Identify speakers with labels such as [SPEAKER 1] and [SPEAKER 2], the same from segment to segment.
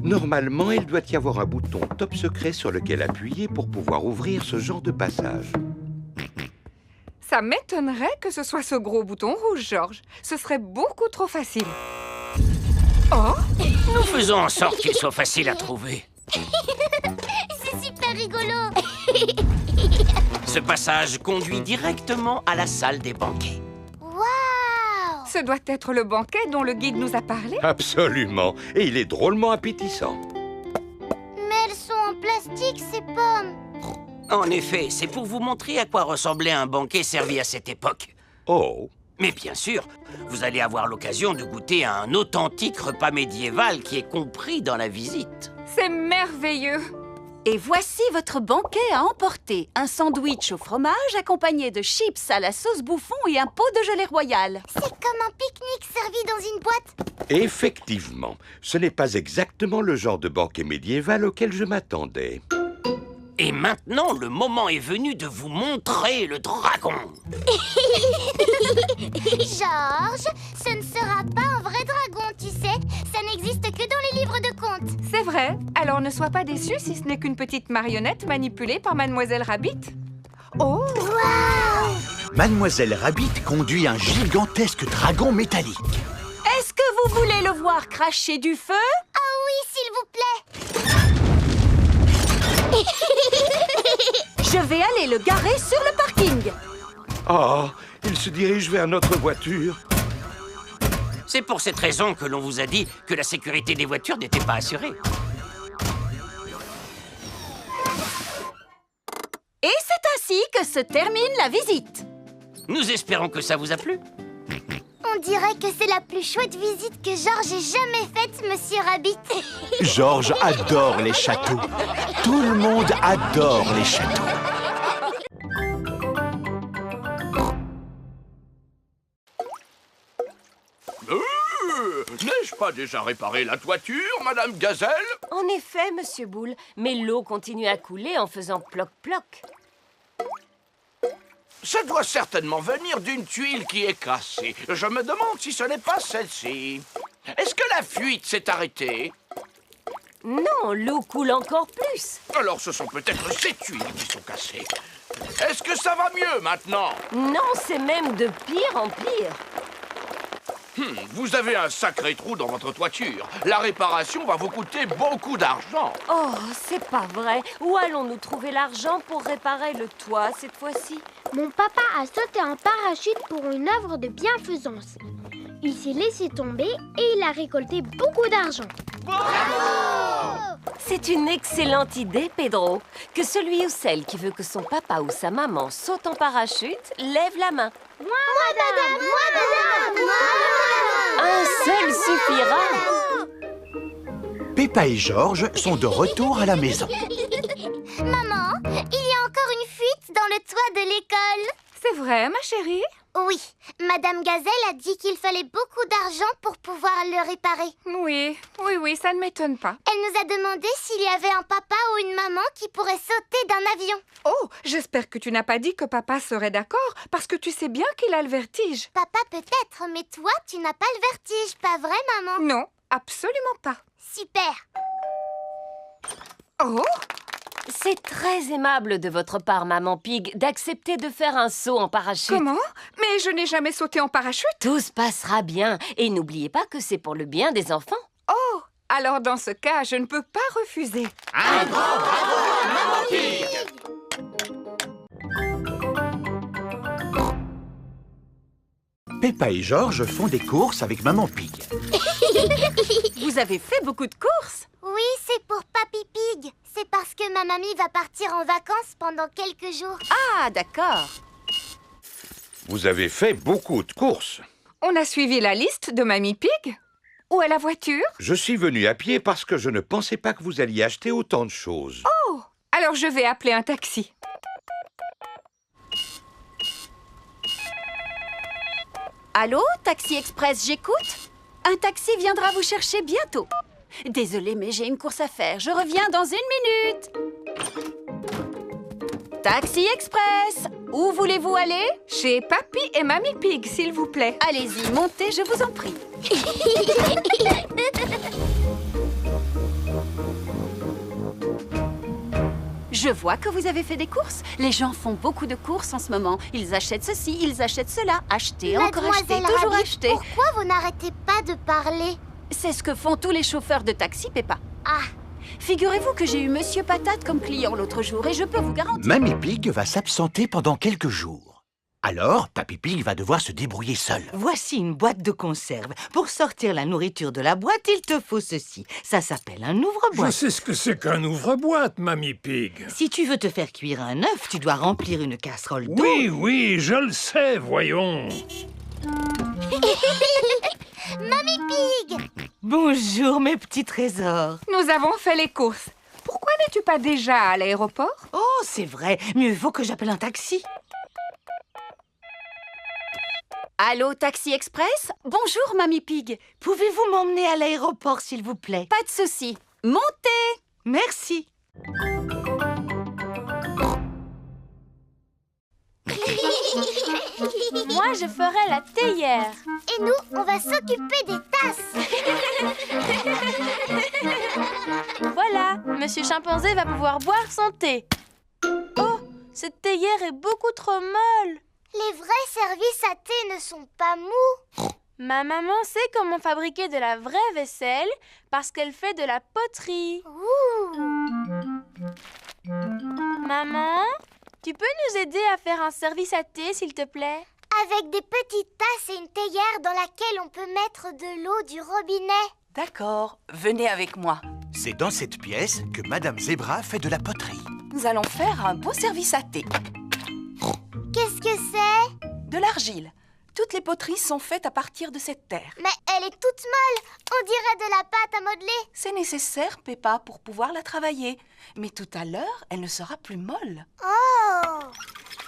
[SPEAKER 1] Normalement, il doit y avoir un bouton top secret sur lequel appuyer pour pouvoir ouvrir ce genre de passage.
[SPEAKER 2] Ça m'étonnerait que ce soit ce gros bouton rouge, Georges. Ce serait beaucoup trop facile. Oh!
[SPEAKER 3] Nous faisons en sorte qu'il soit facile à trouver.
[SPEAKER 4] C'est super rigolo.
[SPEAKER 3] Ce passage conduit directement à la salle des banquets.
[SPEAKER 4] Waouh!
[SPEAKER 2] Ce doit être le banquet dont le guide nous a parlé.
[SPEAKER 1] Absolument. Et il est drôlement appétissant.
[SPEAKER 4] Mais elles sont en plastique, ces pommes.
[SPEAKER 3] En effet, c'est pour vous montrer à quoi ressemblait un banquet servi à cette époque.
[SPEAKER 1] Oh!
[SPEAKER 3] Mais bien sûr, vous allez avoir l'occasion de goûter à un authentique repas médiéval qui est compris dans la visite.
[SPEAKER 2] C'est merveilleux.
[SPEAKER 5] Et voici votre banquet à emporter. Un sandwich au fromage accompagné de chips à la sauce bouffon et un pot de gelée royale.
[SPEAKER 4] C'est comme un pique-nique servi dans une boîte.
[SPEAKER 1] Effectivement, ce n'est pas exactement le genre de banquet médiéval auquel je m'attendais.
[SPEAKER 3] Et maintenant, le moment est venu de vous montrer le dragon.
[SPEAKER 4] Georges, ce ne sera pas un vrai dragon, tu sais. Ça n'existe que dans les livres de contes.
[SPEAKER 2] C'est vrai. Alors ne sois pas déçu si ce n'est qu'une petite marionnette manipulée par Mademoiselle Rabbit. Oh!
[SPEAKER 4] Waouh!
[SPEAKER 6] Mademoiselle Rabbit conduit un gigantesque dragon métallique.
[SPEAKER 5] Est-ce que vous voulez le voir cracher du feu?
[SPEAKER 4] Oh oui, s'il vous plaît.
[SPEAKER 5] Je vais aller le garer sur le parking.
[SPEAKER 1] Ah, il se dirige vers notre voiture.
[SPEAKER 3] C'est pour cette raison que l'on vous a dit que la sécurité des voitures n'était pas assurée.
[SPEAKER 5] Et c'est ainsi que se termine la visite.
[SPEAKER 3] Nous espérons que ça vous a plu.
[SPEAKER 4] On dirait que c'est la plus chouette visite que Georges ait jamais faite, Monsieur Rabbit.
[SPEAKER 6] Georges adore les châteaux. Tout le monde adore les châteaux.
[SPEAKER 7] N'ai-je pas déjà réparé la toiture, Madame Gazelle?
[SPEAKER 8] En effet, Monsieur Boule, mais l'eau continue à couler en faisant ploc-ploc.
[SPEAKER 7] Ça doit certainement venir d'une tuile qui est cassée. Je me demande si ce n'est pas celle-ci. Est-ce que la fuite s'est arrêtée?
[SPEAKER 8] Non, l'eau coule encore plus.
[SPEAKER 7] Alors ce sont peut-être ces tuiles qui sont cassées. Est-ce que ça va mieux maintenant?
[SPEAKER 8] Non, c'est même de pire en pire.
[SPEAKER 7] Vous avez un sacré trou dans votre toiture. La réparation va vous coûter beaucoup d'argent.
[SPEAKER 8] Oh, c'est pas vrai. Où allons-nous trouver l'argent pour réparer le toit cette fois-ci?
[SPEAKER 9] Mon papa a sauté en parachute pour une œuvre de bienfaisance. Il s'est laissé tomber et il a récolté beaucoup d'argent.
[SPEAKER 8] C'est une excellente idée, Pedro. Que celui ou celle qui veut que son papa ou sa maman saute en parachute, lève la main.
[SPEAKER 9] Moi, madame! Moi, madame!
[SPEAKER 8] Un seul suffira.
[SPEAKER 6] Peppa et Georges sont de retour à la maison.
[SPEAKER 4] Maman, il y a encore une fuite dans le toit de l'école.
[SPEAKER 2] C'est vrai, ma chérie?
[SPEAKER 4] Oui, Madame Gazelle a dit qu'il fallait beaucoup d'argent pour pouvoir le réparer.
[SPEAKER 2] Oui, ça ne m'étonne pas.
[SPEAKER 4] Elle nous a demandé s'il y avait un papa ou une maman qui pourrait sauter d'un avion.
[SPEAKER 2] Oh, j'espère que tu n'as pas dit que papa serait d'accord, parce que tu sais bien qu'il a le vertige.
[SPEAKER 4] Papa peut-être, mais toi, tu n'as pas le vertige, pas vrai, maman?
[SPEAKER 2] Non, absolument pas.
[SPEAKER 4] Super.
[SPEAKER 2] Oh!
[SPEAKER 8] C'est très aimable de votre part, Maman Pig, d'accepter de faire un saut en parachute.
[SPEAKER 2] Comment? Mais je n'ai jamais sauté en parachute.
[SPEAKER 8] Tout se passera bien. Et n'oubliez pas que c'est pour le bien des enfants.
[SPEAKER 2] Oh! Alors dans ce cas, je ne peux pas refuser.
[SPEAKER 7] Un grand bravo à Maman Pig!
[SPEAKER 6] Peppa et Georges font des courses avec Maman Pig.
[SPEAKER 5] Vous avez fait beaucoup de courses?
[SPEAKER 4] Oui, c'est pour Papy Pig. C'est parce que ma mamie va partir en vacances pendant quelques jours.
[SPEAKER 5] Ah, d'accord.
[SPEAKER 1] Vous avez fait beaucoup de courses.
[SPEAKER 2] On a suivi la liste de Mamie Pig. Où est la voiture?
[SPEAKER 1] Je suis venu à pied parce que je ne pensais pas que vous alliez acheter autant de choses.
[SPEAKER 2] Oh! Alors je vais appeler un taxi.
[SPEAKER 5] Allô, Taxi Express, j'écoute? Un taxi viendra vous chercher bientôt. Désolée, mais j'ai une course à faire. Je reviens dans 1 minute. Taxi Express, où voulez-vous aller?
[SPEAKER 2] Chez Papy et Mamie Pig, s'il vous plaît.
[SPEAKER 5] Allez-y, montez, je vous en prie. Je vois que vous avez fait des courses. Les gens font beaucoup de courses en ce moment. Ils achètent ceci, ils achètent cela. Acheter, encore acheter,
[SPEAKER 4] Mademoiselle
[SPEAKER 5] toujours
[SPEAKER 4] Rabbit,
[SPEAKER 5] acheter.
[SPEAKER 4] pourquoi vous n'arrêtez pas de parler?
[SPEAKER 5] C'est ce que font tous les chauffeurs de taxi, Peppa.
[SPEAKER 4] Ah,
[SPEAKER 5] Figurez-vous que j'ai eu Monsieur Patate comme client l'autre jour et je peux vous garantir...
[SPEAKER 6] Mamie Pig va s'absenter pendant quelques jours. Alors, Papy Pig va devoir se débrouiller seul.
[SPEAKER 10] Voici une boîte de conserve. Pour sortir la nourriture de la boîte, il te faut ceci. Ça s'appelle un
[SPEAKER 11] Je
[SPEAKER 10] ouvre-boîte.
[SPEAKER 11] sais ce que c'est qu'un ouvre-boîte, Mamie Pig.
[SPEAKER 10] Si tu veux te faire cuire un œuf, tu dois remplir une casserole d'eau.
[SPEAKER 11] Oui, oui, je le sais, voyons.
[SPEAKER 4] Mamie Pig!
[SPEAKER 10] Bonjour, mes petits trésors.
[SPEAKER 2] Nous avons fait les courses. Pourquoi n'es-tu pas déjà à l'aéroport?
[SPEAKER 10] Oh, c'est vrai. Mieux vaut que j'appelle un taxi.
[SPEAKER 5] Allô, Taxi Express? Bonjour, Mamie Pig.
[SPEAKER 10] Pouvez-vous m'emmener à l'aéroport, s'il vous plaît?
[SPEAKER 5] Pas de souci. Montez!
[SPEAKER 10] Merci.
[SPEAKER 9] Moi, je ferai la théière.
[SPEAKER 4] Et nous, on va s'occuper des tasses.
[SPEAKER 9] Voilà, Monsieur Chimpanzé va pouvoir boire son thé. Oh, cette théière est beaucoup trop molle.
[SPEAKER 4] Les vrais services à thé ne sont pas mous.
[SPEAKER 9] Ma maman sait comment fabriquer de la vraie vaisselle parce qu'elle fait de la poterie.
[SPEAKER 4] Ouh.
[SPEAKER 9] Maman, tu peux nous aider à faire un service à thé, s'il te plaît?
[SPEAKER 4] Avec des petites tasses et une théière dans laquelle on peut mettre de l'eau du robinet.
[SPEAKER 12] D'accord, venez avec moi.
[SPEAKER 6] C'est dans cette pièce que Madame Zebra fait de la poterie.
[SPEAKER 12] Nous allons faire un beau service à thé.
[SPEAKER 4] Qu'est-ce que c'est?
[SPEAKER 12] De l'argile. Toutes les poteries sont faites à partir de cette terre.
[SPEAKER 4] Mais elle est toute molle. On dirait de la pâte à modeler.
[SPEAKER 12] C'est nécessaire, Peppa, pour pouvoir la travailler. Mais tout à l'heure, elle ne sera plus molle.
[SPEAKER 4] Oh!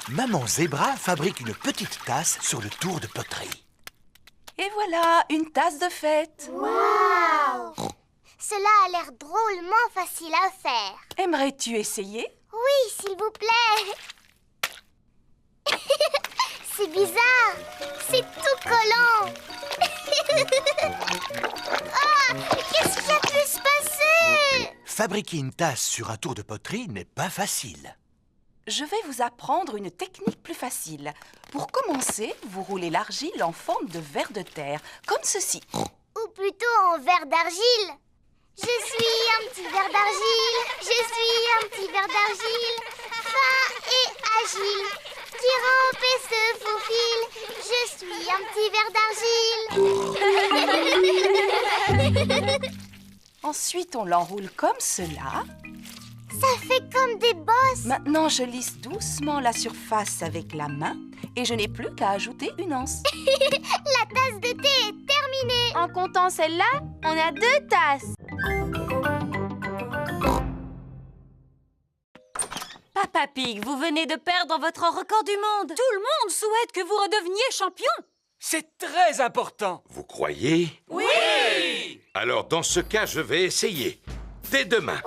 [SPEAKER 6] Maman Zebra fabrique une petite tasse sur le tour de poterie.
[SPEAKER 12] Et voilà, une tasse de fête.
[SPEAKER 4] Waouh! Cela a l'air drôlement facile à faire.
[SPEAKER 12] Aimerais-tu essayer?
[SPEAKER 4] Oui, s'il vous plaît. C'est bizarre. C'est tout collant. Ah, qu'est-ce qui a pu se passer?
[SPEAKER 6] Fabriquer une tasse sur un tour de poterie n'est pas facile.
[SPEAKER 12] Je vais vous apprendre une technique plus facile. Pour commencer, vous roulez l'argile en forme de ver de terre, comme ceci.
[SPEAKER 4] Ou plutôt en verre d'argile. Je suis un petit verre d'argile. Je suis un petit verre d'argile. Fin et agile. Qui rampe et se faufile. Je suis un petit verre d'argile.
[SPEAKER 12] Ensuite, on l'enroule comme cela.
[SPEAKER 4] Ça fait comme des bosses.
[SPEAKER 12] Maintenant, je lisse doucement la surface avec la main et je n'ai plus qu'à ajouter une anse.
[SPEAKER 4] La tasse de thé est terminée.
[SPEAKER 9] En comptant celle-là, on a 2 tasses.
[SPEAKER 8] Papa Pig, vous venez de perdre votre record du monde.
[SPEAKER 5] Tout le monde souhaite que vous redeveniez champion.
[SPEAKER 7] C'est très important.
[SPEAKER 1] Vous croyez?
[SPEAKER 7] Oui!
[SPEAKER 1] Alors, dans ce cas, je vais essayer. Dès demain.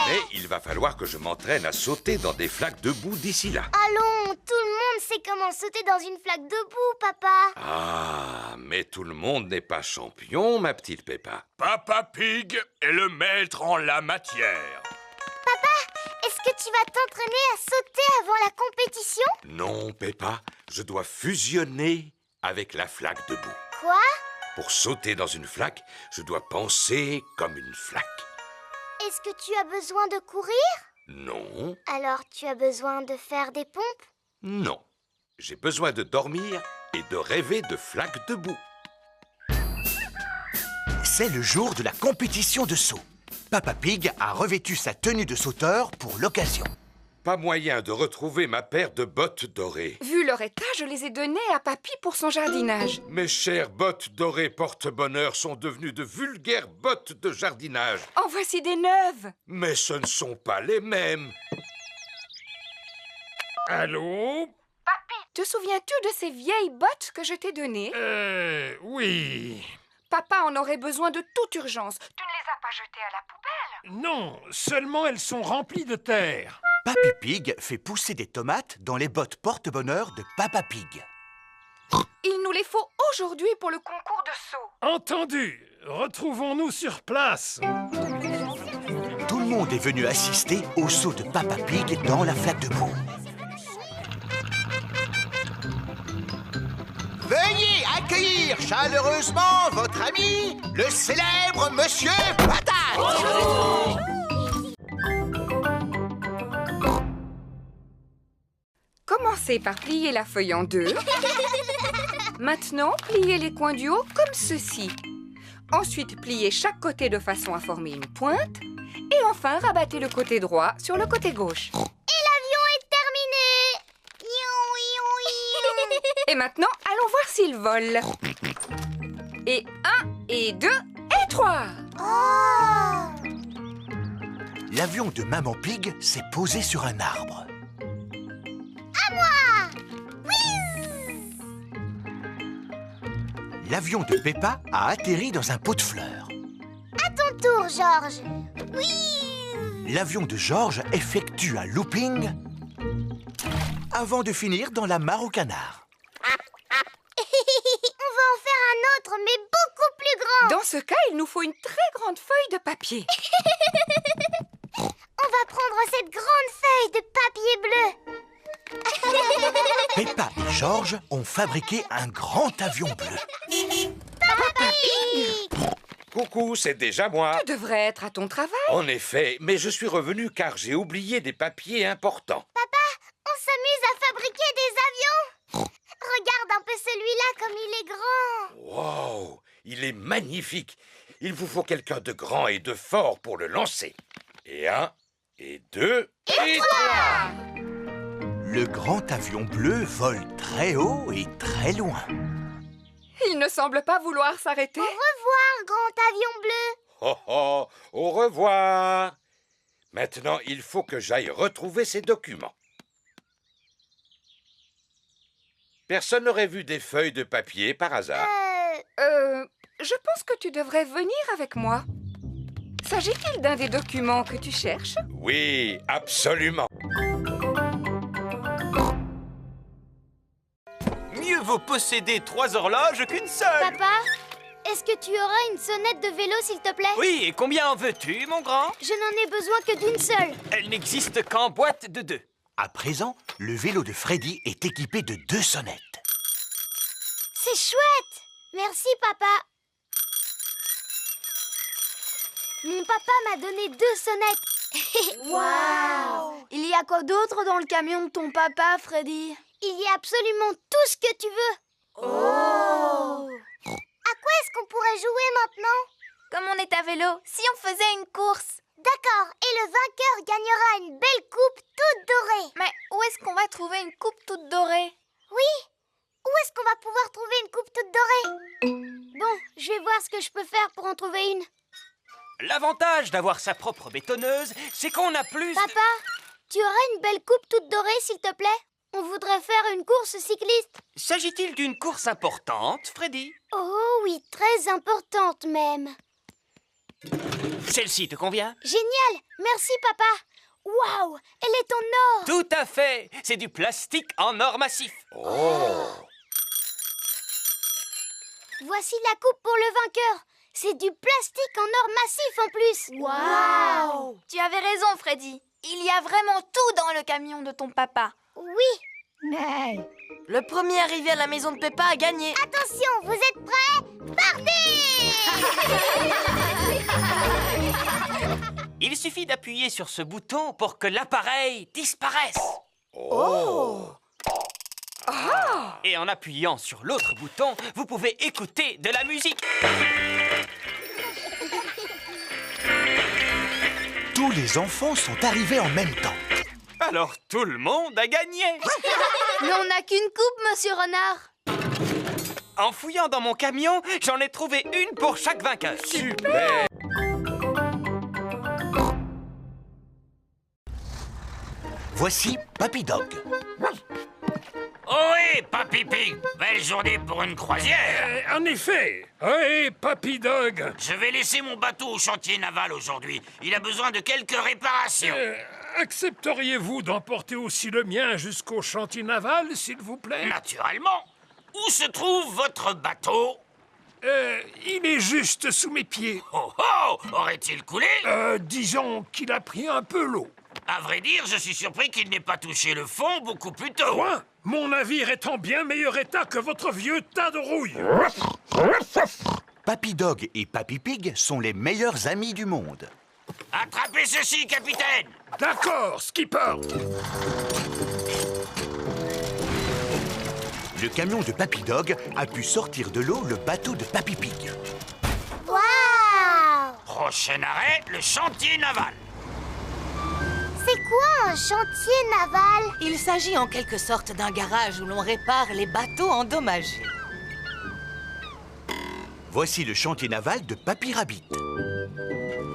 [SPEAKER 1] Mais il va falloir que je m'entraîne à sauter dans des flaques de boue d'ici là.
[SPEAKER 4] Allons, tout le monde sait comment sauter dans une flaque de boue, papa.
[SPEAKER 1] Ah, mais tout le monde n'est pas champion, ma petite Peppa.
[SPEAKER 11] Papa Pig est le maître en la matière.
[SPEAKER 4] Est-ce que tu vas t'entraîner à sauter avant la compétition?
[SPEAKER 1] Non, Peppa, je dois fusionner avec la flaque de boue.
[SPEAKER 4] Quoi?
[SPEAKER 1] Pour sauter dans une flaque, je dois penser comme une flaque.
[SPEAKER 4] Est-ce que tu as besoin de courir?
[SPEAKER 1] Non,
[SPEAKER 4] Alors tu as besoin de faire des pompes?
[SPEAKER 1] non. J'ai besoin de dormir et de rêver de flaques de boue.
[SPEAKER 6] C'est le jour de la compétition de saut. Papa Pig a revêtu sa tenue de sauteur pour l'occasion.
[SPEAKER 1] Pas moyen de retrouver ma paire de bottes dorées.
[SPEAKER 2] Vu leur état, je les ai données à Papy pour son jardinage.
[SPEAKER 1] Mes chères bottes dorées porte-bonheur sont devenues de vulgaires bottes de jardinage.
[SPEAKER 2] En voici des neuves.
[SPEAKER 1] Mais ce ne sont pas les mêmes.
[SPEAKER 11] Allô?
[SPEAKER 2] Te souviens-tu de ces vieilles bottes que je t'ai données?
[SPEAKER 11] Oui.
[SPEAKER 2] Papa en aurait besoin de toute urgence. Tu ne les as pas jetées à la poubelle?
[SPEAKER 11] Non, seulement elles sont remplies de terre.
[SPEAKER 6] Papy Pig fait pousser des tomates dans les bottes porte-bonheur de Papa Pig.
[SPEAKER 2] Il nous les faut aujourd'hui pour le concours de saut.
[SPEAKER 11] Entendu. Retrouvons-nous sur place.
[SPEAKER 6] Tout le le monde est venu assister au saut de Papa Pig dans la flaque de boue. Veuillez accueillir chaleureusement votre ami, le célèbre Monsieur Patate.
[SPEAKER 2] Commencez par plier la feuille en deux. Maintenant, pliez les coins du haut comme ceci. Ensuite, pliez chaque côté de façon à former une pointe. Et enfin, rabattez le côté droit sur le côté gauche.
[SPEAKER 4] Et l'avion est terminé.
[SPEAKER 2] Et maintenant, allons voir s'il vole. Et 1, et 2, et 3.
[SPEAKER 4] Oh!
[SPEAKER 6] L'avion de Maman Pig s'est posé sur un arbre.
[SPEAKER 4] À moi! Oui!
[SPEAKER 6] L'avion de Peppa a atterri dans un pot de fleurs.
[SPEAKER 4] À ton tour, Georges. Oui!
[SPEAKER 6] L'avion de Georges effectue un looping avant de finir dans la mare au canard.
[SPEAKER 4] On va en faire un autre, mais beaucoup plus grand.
[SPEAKER 2] Dans ce cas, il nous faut une très grande feuille de papier.
[SPEAKER 4] On va prendre cette grande feuille de papier bleu.
[SPEAKER 6] Peppa et Georges ont fabriqué un grand avion bleu.
[SPEAKER 4] Papa Pig!
[SPEAKER 1] Coucou, c'est déjà moi.
[SPEAKER 2] Tu devrais être à ton travail.
[SPEAKER 1] En effet, mais je suis revenu car j'ai oublié des papiers importants.
[SPEAKER 4] Papa, on s'amuse à fabriquer des avions. Regarde un peu celui-là comme il est grand.
[SPEAKER 1] Wow, il est magnifique. Il vous faut quelqu'un de grand et de fort pour le lancer. Et 1, et 2, et 3.
[SPEAKER 6] Le grand avion bleu vole très haut et très loin.
[SPEAKER 2] Il ne semble pas vouloir s'arrêter.
[SPEAKER 4] Au revoir, grand avion bleu.
[SPEAKER 1] Oh oh, au revoir. Maintenant, il faut que j'aille retrouver ces documents. Personne n'aurait vu des feuilles de papier par hasard?
[SPEAKER 2] Je pense que tu devrais venir avec moi. S'agit-il d'un des documents que tu cherches?
[SPEAKER 1] Oui, absolument.
[SPEAKER 13] Mieux vaut posséder 3 horloges qu'une seule.
[SPEAKER 9] Papa, est-ce que tu auras une sonnette de vélo, s'il te plaît?
[SPEAKER 13] Oui, et combien en veux-tu, mon grand?
[SPEAKER 9] Je n'en ai besoin que d'une seule.
[SPEAKER 13] Elle n'existe qu'en boîte de 2.
[SPEAKER 6] À présent, le vélo de Freddy est équipé de 2 sonnettes.
[SPEAKER 4] C'est chouette. Merci, papa. Mon papa m'a donné 2 sonnettes.
[SPEAKER 9] Waouh! Il y a quoi d'autre dans le camion de ton papa, Freddy?
[SPEAKER 4] Il y a absolument tout ce que tu veux.
[SPEAKER 9] Oh!
[SPEAKER 4] À quoi est-ce qu'on pourrait jouer maintenant?
[SPEAKER 9] Comme on est à vélo, si on faisait une course.
[SPEAKER 4] D'accord, et le vainqueur gagnera une belle coupe toute dorée.
[SPEAKER 9] Mais où est-ce qu'on va trouver une coupe toute dorée?
[SPEAKER 4] Oui, où est-ce qu'on va pouvoir trouver une coupe toute dorée? Bon, je vais voir ce que je peux faire pour en trouver une.
[SPEAKER 13] L'avantage d'avoir sa propre bétonneuse, c'est qu'on a plus...
[SPEAKER 4] Papa, tu aurais une belle coupe toute dorée, s'il te plaît? On voudrait faire une course cycliste.
[SPEAKER 13] S'agit-il d'une course importante, Freddy?
[SPEAKER 4] Oh oui, très importante même.
[SPEAKER 13] Celle-ci te convient?
[SPEAKER 4] Génial, merci papa. Waouh, elle est en or.
[SPEAKER 13] Tout à fait. C'est du plastique en or massif.
[SPEAKER 1] Oh!
[SPEAKER 4] Voici la coupe pour le vainqueur. C'est du plastique en or massif en plus.
[SPEAKER 9] Waouh! Tu avais raison, Freddy. Il y a vraiment tout dans le camion de ton papa.
[SPEAKER 4] Oui.
[SPEAKER 9] Le premier arrivé à la maison de Peppa a gagné.
[SPEAKER 4] Attention, vous êtes prêts? Partez!
[SPEAKER 13] Il suffit d'appuyer sur ce bouton pour que l'appareil disparaisse.
[SPEAKER 1] Oh!
[SPEAKER 2] Ah!
[SPEAKER 13] Et en appuyant sur l'autre bouton, vous pouvez écouter de la musique.
[SPEAKER 6] Tous les enfants sont arrivés en même temps.
[SPEAKER 13] Alors tout le monde a gagné.
[SPEAKER 9] Mais on n'a qu'une coupe, monsieur Renard.
[SPEAKER 13] En fouillant dans mon camion, j'en ai trouvé une pour chaque vainqueur.
[SPEAKER 1] Super!
[SPEAKER 6] Voici Papy Dog.
[SPEAKER 3] Ohé, Papy Pig, belle journée pour une croisière.
[SPEAKER 11] En effet. Oui, Papy Dog.
[SPEAKER 3] Je vais laisser mon bateau au chantier naval aujourd'hui. Il a besoin de quelques réparations.
[SPEAKER 11] Accepteriez-vous d'emporter aussi le mien jusqu'au chantier naval, s'il vous plaît?
[SPEAKER 3] Naturellement. Où se trouve votre bateau?
[SPEAKER 14] Il est juste sous mes pieds.
[SPEAKER 3] Oh oh! Aurait-il coulé?
[SPEAKER 14] Disons qu'il a pris un peu l'eau.
[SPEAKER 3] À vrai dire, je suis surpris qu'il n'ait pas touché le fond beaucoup plus tôt.
[SPEAKER 14] Quoi? Mon navire est en bien meilleur état que votre vieux tas de rouille.
[SPEAKER 6] Papy Dog et Papy Pig sont les meilleurs amis du monde.
[SPEAKER 3] Attrapez ceci, capitaine!
[SPEAKER 14] D'accord, skipper.
[SPEAKER 6] Le camion de Papy Dog a pu sortir de l'eau le bateau de Papy Pig.
[SPEAKER 4] Waouh!
[SPEAKER 3] Prochain arrêt, le chantier naval.
[SPEAKER 4] C'est quoi un chantier naval?
[SPEAKER 10] Il s'agit en quelque sorte d'un garage où l'on répare les bateaux endommagés.
[SPEAKER 6] Voici le chantier naval de Papy Rabbit.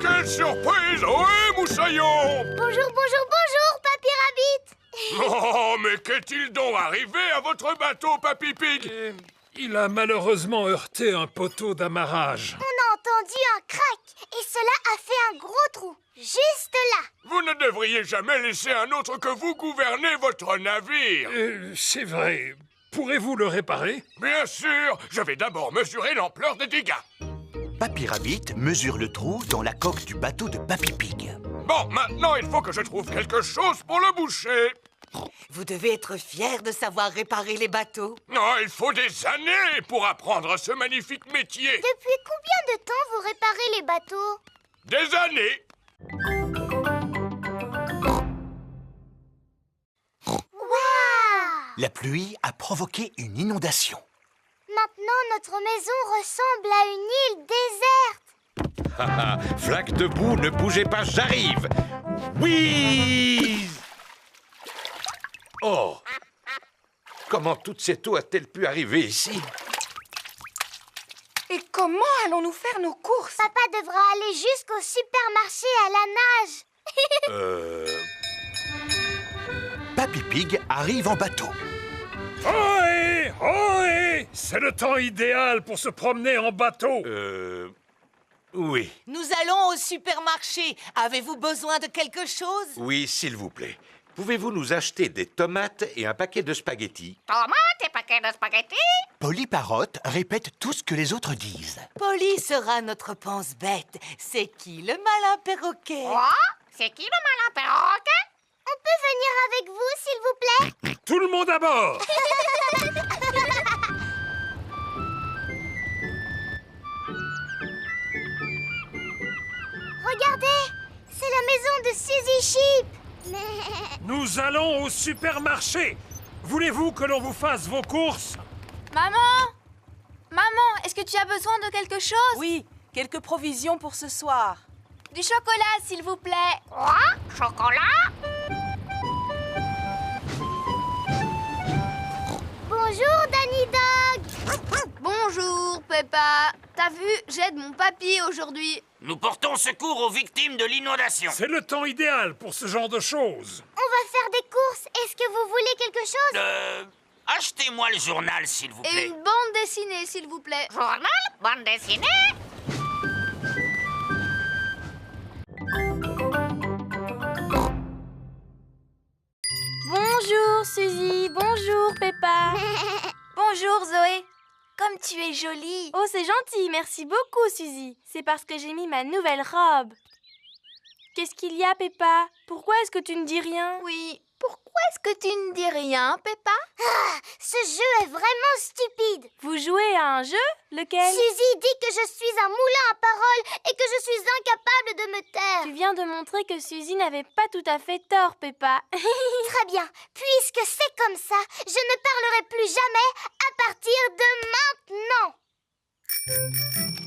[SPEAKER 11] Quelle surprise! Ohé, moussaillon!
[SPEAKER 4] Bonjour, bonjour, bonjour, Papy Rabbit!
[SPEAKER 11] Oh, mais qu'est-il donc arrivé à votre bateau, Papy Pig?
[SPEAKER 14] Il a malheureusement heurté un poteau d'amarrage.
[SPEAKER 4] On a entendu un crack et cela a fait un gros trou, juste là.
[SPEAKER 11] Vous ne devriez jamais laisser un autre que vous gouverner votre navire.
[SPEAKER 14] C'est vrai. Pourrez-vous le réparer?
[SPEAKER 11] Bien sûr, je vais d'abord mesurer l'ampleur des dégâts.
[SPEAKER 6] Papy Rabbit mesure le trou dans la coque du bateau de Papy Pig.
[SPEAKER 11] Bon, maintenant, il faut que je trouve quelque chose pour le boucher.
[SPEAKER 10] Vous devez être fier de savoir réparer les bateaux.
[SPEAKER 11] Non, il faut des années pour apprendre ce magnifique métier.
[SPEAKER 4] Depuis combien de temps vous réparez les bateaux?
[SPEAKER 11] Des années.
[SPEAKER 4] Waouh!
[SPEAKER 6] La pluie a provoqué une inondation.
[SPEAKER 4] Maintenant, notre maison ressemble à une île déserte.
[SPEAKER 1] Haha, flaque de boue, ne bougez pas, j'arrive. Oui! Oh! Comment toute cette eau a-t-elle pu arriver ici?
[SPEAKER 2] Et comment allons-nous faire nos courses?
[SPEAKER 4] Papa devra aller jusqu'au supermarché à la nage.
[SPEAKER 6] Papy Pig arrive en bateau.
[SPEAKER 14] Ohé! Ohé! C'est le temps idéal pour se promener en bateau.
[SPEAKER 1] Oui.
[SPEAKER 10] Nous allons au supermarché. Avez-vous besoin de quelque chose?
[SPEAKER 1] Oui, s'il vous plaît. Pouvez-vous nous acheter des tomates et un paquet de spaghettis?
[SPEAKER 3] Tomates et paquet de spaghettis?
[SPEAKER 6] Polly Parrot répète tout ce que les autres disent.
[SPEAKER 10] Polly sera notre pense-bête. C'est qui le malin perroquet?
[SPEAKER 3] Quoi? C'est qui le malin perroquet?
[SPEAKER 4] On peut venir avec vous, s'il vous plaît?
[SPEAKER 14] Tout le monde à bord!
[SPEAKER 4] Regardez, c'est la maison de Suzy Sheep.
[SPEAKER 14] Nous allons au supermarché. Voulez-vous que l'on vous fasse vos courses?
[SPEAKER 15] Maman! Maman, est-ce que tu as besoin de quelque chose?
[SPEAKER 12] Oui, quelques provisions pour ce soir.
[SPEAKER 15] Du chocolat, s'il vous plaît.
[SPEAKER 3] Quoi? Chocolat?
[SPEAKER 4] Bonjour, Danny Dog.
[SPEAKER 15] Bonjour, Peppa. T'as vu, j'aide mon papy aujourd'hui.
[SPEAKER 3] Nous portons secours aux victimes de l'inondation.
[SPEAKER 14] C'est le temps idéal pour ce genre de choses.
[SPEAKER 4] On va faire des courses. Est-ce que vous voulez quelque chose?
[SPEAKER 3] Achetez-moi le journal, s'il vous
[SPEAKER 15] Et
[SPEAKER 3] plaît.
[SPEAKER 15] une bande dessinée, s'il vous plaît.
[SPEAKER 3] Journal? Bande dessinée?
[SPEAKER 15] Bonjour, Suzy. Bonjour, Peppa. Bonjour, Zoé. Comme tu es jolie. Oh, c'est gentil. Merci beaucoup, Suzy. C'est parce que j'ai mis ma nouvelle robe. Qu'est-ce qu'il y a, Peppa? Pourquoi est-ce que tu ne dis rien? Oui. Pourquoi est-ce que tu ne dis rien, Peppa?
[SPEAKER 4] Ah, ce jeu est vraiment stupide.
[SPEAKER 15] Vous jouez à un jeu? Lequel?
[SPEAKER 4] Suzy dit que je suis un moulin à paroles et que je suis incapable de me taire.
[SPEAKER 15] Tu viens de montrer que Suzy n'avait pas tout à fait tort, Peppa.
[SPEAKER 4] Très bien. Puisque c'est comme ça, je ne parlerai plus jamais à partir de maintenant.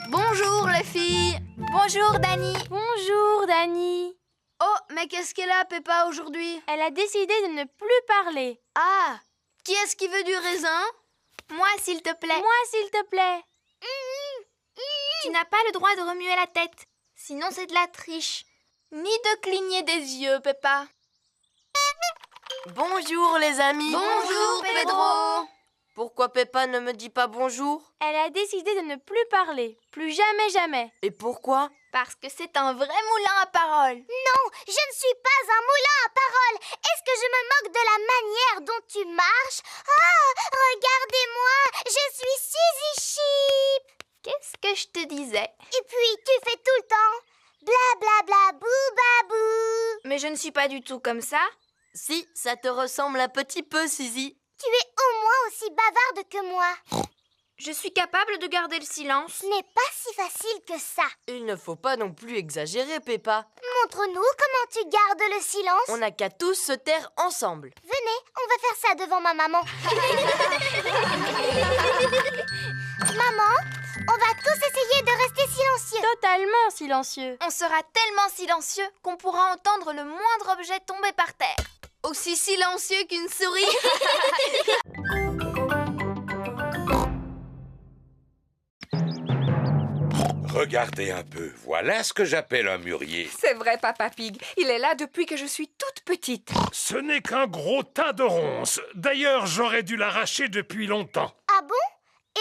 [SPEAKER 15] Bonjour, les filles. Bonjour, Dani. Bonjour, Dani. Oh, mais qu'est-ce qu'elle a, Peppa, aujourd'hui? Elle a décidé de ne plus parler. Ah, qui est-ce qui veut du raisin? Moi, s'il te plaît. Moi, s'il te plaît. Tu n'as pas le droit de remuer la tête. Sinon, c'est de la triche. Ni de cligner des yeux, Peppa.
[SPEAKER 16] Bonjour, les amis.
[SPEAKER 15] Bonjour, Pedro.
[SPEAKER 16] Pourquoi Peppa ne me dit pas bonjour?
[SPEAKER 15] Elle a décidé de ne plus parler. Plus jamais, jamais.
[SPEAKER 16] Et pourquoi?
[SPEAKER 15] Parce que c'est un vrai moulin à paroles.
[SPEAKER 4] Non, je ne suis pas un moulin à paroles. Est-ce que je me moque de la manière dont tu marches? Ah, regardez-moi, je suis Suzy Sheep.
[SPEAKER 15] que je te disais.
[SPEAKER 4] Et puis, tu fais tout le temps bla bla bla boubabou.
[SPEAKER 15] Mais je ne suis pas du tout comme ça.
[SPEAKER 16] Si, ça te ressemble un petit peu, Suzy.
[SPEAKER 4] Tu es au moins aussi bavarde que moi.
[SPEAKER 15] Je suis capable de garder le silence.
[SPEAKER 4] Ce n'est pas si facile que ça.
[SPEAKER 16] Il ne faut pas non plus exagérer, Peppa.
[SPEAKER 4] Montre-nous comment tu gardes le silence.
[SPEAKER 16] On n'a qu'à tous se taire ensemble.
[SPEAKER 4] Venez, on va faire ça devant ma maman. Maman, on va tous essayer de rester silencieux.
[SPEAKER 15] Totalement silencieux. On sera tellement silencieux qu'on pourra entendre le moindre objet tomber par terre. Aussi silencieux qu'une souris.
[SPEAKER 1] Regardez un peu, voilà ce que j'appelle un mûrier.
[SPEAKER 2] C'est vrai, Papa Pig. Il est là depuis que je suis toute petite.
[SPEAKER 14] Ce n'est qu'un gros tas de ronces. D'ailleurs, j'aurais dû l'arracher depuis longtemps.
[SPEAKER 4] Ah bon?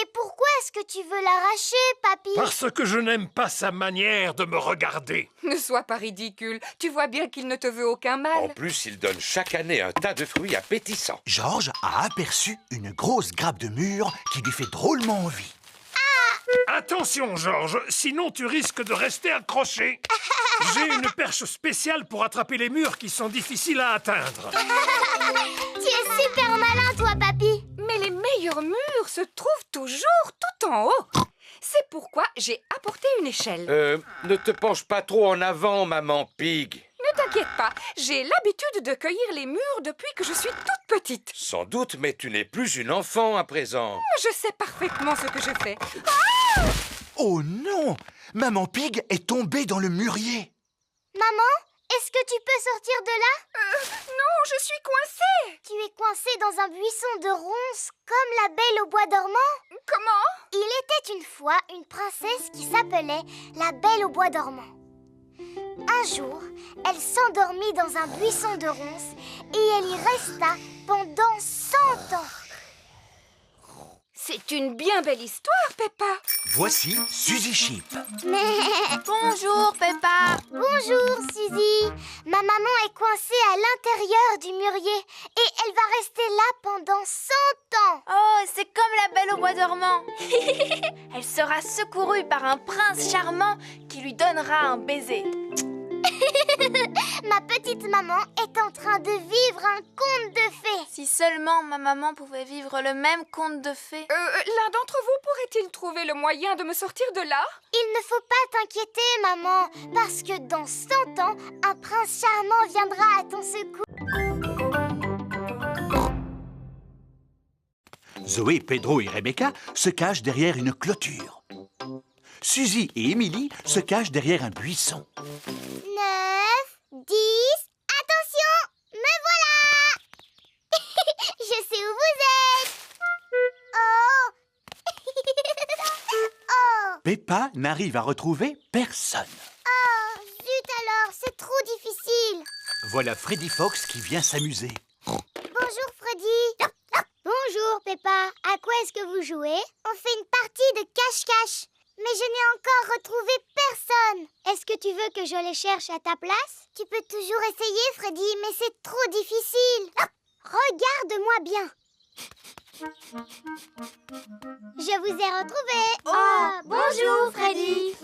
[SPEAKER 4] Et pourquoi est-ce que tu veux l'arracher, Papy?
[SPEAKER 14] Parce que je n'aime pas sa manière de me regarder.
[SPEAKER 2] Ne sois pas ridicule. Tu vois bien qu'il ne te veut aucun mal.
[SPEAKER 1] En plus, il donne chaque année un tas de fruits appétissants.
[SPEAKER 6] Georges a aperçu une grosse grappe de mûres qui lui fait drôlement envie.
[SPEAKER 14] Attention, Georges, sinon tu risques de rester accroché. J'ai une perche spéciale pour attraper les murs qui sont difficiles à atteindre.
[SPEAKER 4] Tu es super malin, toi, Papy.
[SPEAKER 2] Mais les meilleurs murs se trouvent toujours tout en haut. C'est pourquoi j'ai apporté une échelle.
[SPEAKER 1] Ne te penche pas trop en avant, Maman Pig.
[SPEAKER 2] Ne t'inquiète pas, j'ai l'habitude de cueillir les mûres depuis que je suis toute petite.
[SPEAKER 1] Sans doute, mais tu n'es plus une enfant à présent.
[SPEAKER 2] Je sais parfaitement ce que je fais.
[SPEAKER 6] Oh non! Maman Pig est tombée dans le mûrier.
[SPEAKER 4] Maman, est-ce que tu peux sortir de là?
[SPEAKER 2] Non, je suis coincée.
[SPEAKER 4] Tu es coincée dans un buisson de ronces comme la Belle au bois dormant?
[SPEAKER 2] Comment?
[SPEAKER 4] Il était une fois une princesse qui s'appelait la Belle au bois dormant. Un jour, elle s'endormit dans un buisson de ronces et elle y resta pendant 100 ans.
[SPEAKER 2] C'est une bien belle histoire, Peppa.
[SPEAKER 6] Voici Suzy Sheep.
[SPEAKER 15] Bonjour, Peppa.
[SPEAKER 4] Bonjour, Suzy. Ma maman est coincée à l'intérieur du mûrier et elle va rester là pendant 100 ans.
[SPEAKER 15] Oh, c'est comme la Belle au bois dormant. Elle sera secourue par un prince charmant qui lui donnera un baiser.
[SPEAKER 4] Ma petite maman est en train de vivre un conte de fées.
[SPEAKER 15] Si seulement ma maman pouvait vivre le même conte de fées.
[SPEAKER 2] L'un d'entre vous pourrait-il trouver le moyen de me sortir de là?
[SPEAKER 4] Il ne faut pas t'inquiéter, maman, parce que dans 100 ans, un prince charmant viendra à ton secours.
[SPEAKER 6] Zoé, Pedro et Rebecca se cachent derrière une clôture. Suzy et Émilie se cachent derrière un buisson.
[SPEAKER 4] 9, 10, attention, me voilà. Je sais où vous êtes. Oh.
[SPEAKER 6] Peppa n'arrive à retrouver personne.
[SPEAKER 4] Oh, zut alors, c'est trop difficile.
[SPEAKER 6] Voilà Freddy Fox qui vient s'amuser.
[SPEAKER 4] Bonjour Freddy. Bonjour Peppa. À quoi est-ce que vous jouez? On fait une partie de cache-cache. Mais je n'ai encore retrouvé personne. Est-ce que tu veux que je les cherche à ta place? Tu peux toujours essayer, Freddy, mais c'est trop difficile. Regarde-moi bien. Je vous ai retrouvé.
[SPEAKER 15] Oh, bonjour, Freddy.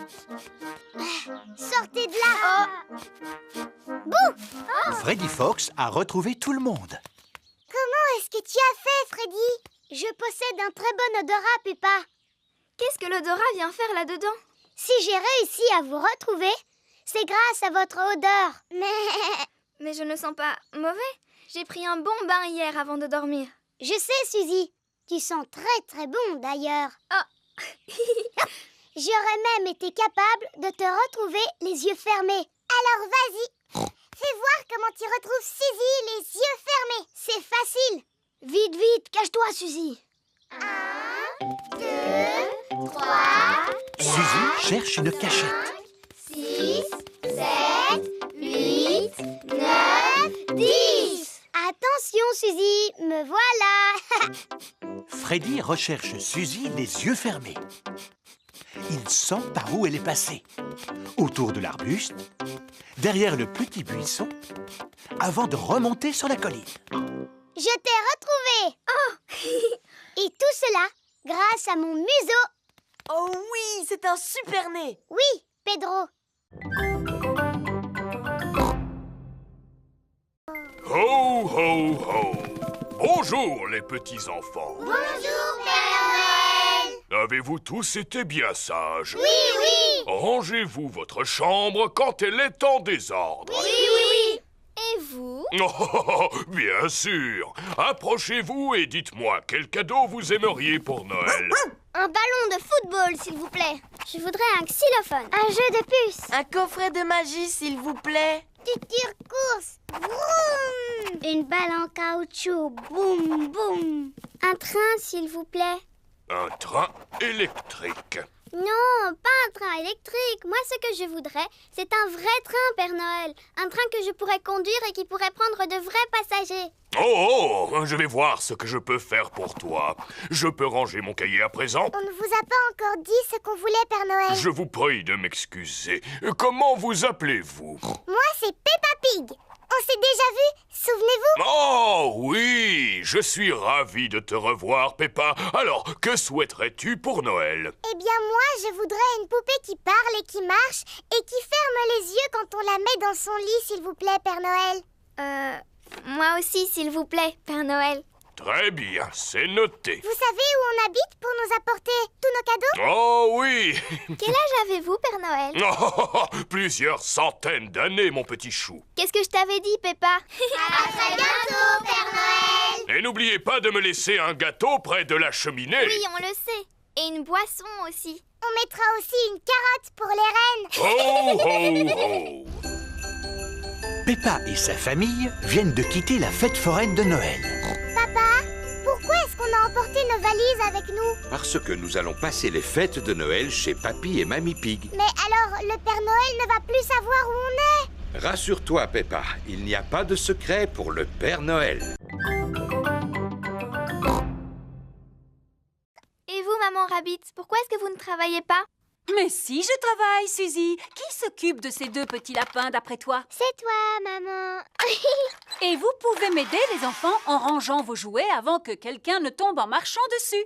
[SPEAKER 4] Sortez de là. Bouh!
[SPEAKER 6] Freddy Fox a retrouvé tout le monde.
[SPEAKER 4] Comment est-ce que tu as fait, Freddy? Je possède un très bon odorat, Peppa.
[SPEAKER 15] Qu'est-ce que l'odorat vient faire là-dedans?
[SPEAKER 4] Si j'ai réussi à vous retrouver, c'est grâce à votre odeur.
[SPEAKER 15] Mais je ne sens pas mauvais. J'ai pris un bon bain hier avant de dormir.
[SPEAKER 4] Je sais, Suzy. Tu sens très très bon d'ailleurs.
[SPEAKER 15] Oh.
[SPEAKER 4] J'aurais même été capable de te retrouver les yeux fermés. Alors vas-y, fais voir comment tu retrouves Suzy les yeux fermés. C'est facile.
[SPEAKER 9] Vite, vite, cache-toi, Suzy.
[SPEAKER 4] 1, 2, 3,
[SPEAKER 6] Suzy cherche une cachette.
[SPEAKER 4] 6, 7, 8, 9, 10. Attention, Suzy, me voilà.
[SPEAKER 6] Freddy recherche Suzy les yeux fermés. Il sent par où elle est passée. Autour de l'arbuste, derrière le petit buisson, avant de remonter sur la colline.
[SPEAKER 4] Je t'ai retrouvé. Oh. Et tout cela grâce à mon museau.
[SPEAKER 16] Oh oui, c'est un super nez.
[SPEAKER 4] Oui, Pedro.
[SPEAKER 11] Ho, ho, ho. Bonjour, les petits-enfants.
[SPEAKER 4] Bonjour, Père Noël.
[SPEAKER 11] Avez-vous tous été bien sages?
[SPEAKER 4] Oui, oui.
[SPEAKER 11] Rangez-vous votre chambre quand elle est en désordre.
[SPEAKER 4] Oui, oui, oui. Et vous?
[SPEAKER 11] Oh, bien sûr. Approchez-vous et dites-moi quel cadeau vous aimeriez pour Noël.
[SPEAKER 4] Un ballon de football, s'il vous plaît. Je voudrais un xylophone. Un jeu de puces.
[SPEAKER 16] Un coffret de magie, s'il vous plaît.
[SPEAKER 4] Du tire-course. Vroom. Une balle en caoutchouc. Boum, boum. Un train, s'il vous plaît.
[SPEAKER 11] Un train électrique.
[SPEAKER 4] Non, pas un train électrique. Moi, ce que je voudrais, c'est un vrai train, Père Noël. Un train que je pourrais conduire et qui pourrait prendre de vrais passagers.
[SPEAKER 11] Oh, je vais voir ce que je peux faire pour toi. Je peux ranger mon cahier à présent?
[SPEAKER 4] On ne vous a pas encore dit ce qu'on voulait, Père Noël.
[SPEAKER 11] Je vous prie de m'excuser. Comment vous appelez-vous?
[SPEAKER 4] Moi, c'est Peppa Pig. On s'est déjà vus, souvenez-vous?
[SPEAKER 11] Oh oui, je suis ravi de te revoir, Peppa. Alors, que souhaiterais-tu pour Noël?
[SPEAKER 4] Eh bien, moi, je voudrais une poupée qui parle et qui marche et qui ferme les yeux quand on la met dans son lit, s'il vous plaît, Père Noël. Moi aussi, s'il vous plaît, Père Noël.
[SPEAKER 11] Très bien, c'est noté.
[SPEAKER 4] Vous savez où on habite pour nous apporter tous nos cadeaux?
[SPEAKER 11] Oh oui.
[SPEAKER 4] Quel âge avez-vous, Père Noël?
[SPEAKER 11] Oh, plusieurs centaines d'années, mon petit chou.
[SPEAKER 4] Qu'est-ce que je t'avais dit, Peppa? À très bientôt, Père Noël.
[SPEAKER 11] Et n'oubliez pas de me laisser un gâteau près de la cheminée.
[SPEAKER 4] Oui, on le sait. Et une boisson aussi. On mettra aussi une carotte pour les reines.
[SPEAKER 11] Ho, ho, ho.
[SPEAKER 6] Peppa et sa famille viennent de quitter la fête foraine de Noël.
[SPEAKER 4] Papa, pourquoi est-ce qu'on a emporté nos valises avec nous?
[SPEAKER 1] Parce que nous allons passer les fêtes de Noël chez Papy et Mamie Pig.
[SPEAKER 4] Mais alors, le Père Noël ne va plus savoir où on est.
[SPEAKER 1] Rassure-toi, Peppa, il n'y a pas de secret pour le Père Noël.
[SPEAKER 4] Et vous, Maman Rabbit, pourquoi est-ce que vous ne travaillez pas?
[SPEAKER 5] Mais si, je travaille, Suzy. Qui s'occupe de ces deux petits lapins, d'après toi?
[SPEAKER 4] C'est toi, Maman.
[SPEAKER 5] Et vous pouvez m'aider, les enfants, en rangeant vos jouets avant que quelqu'un ne tombe en marchant dessus.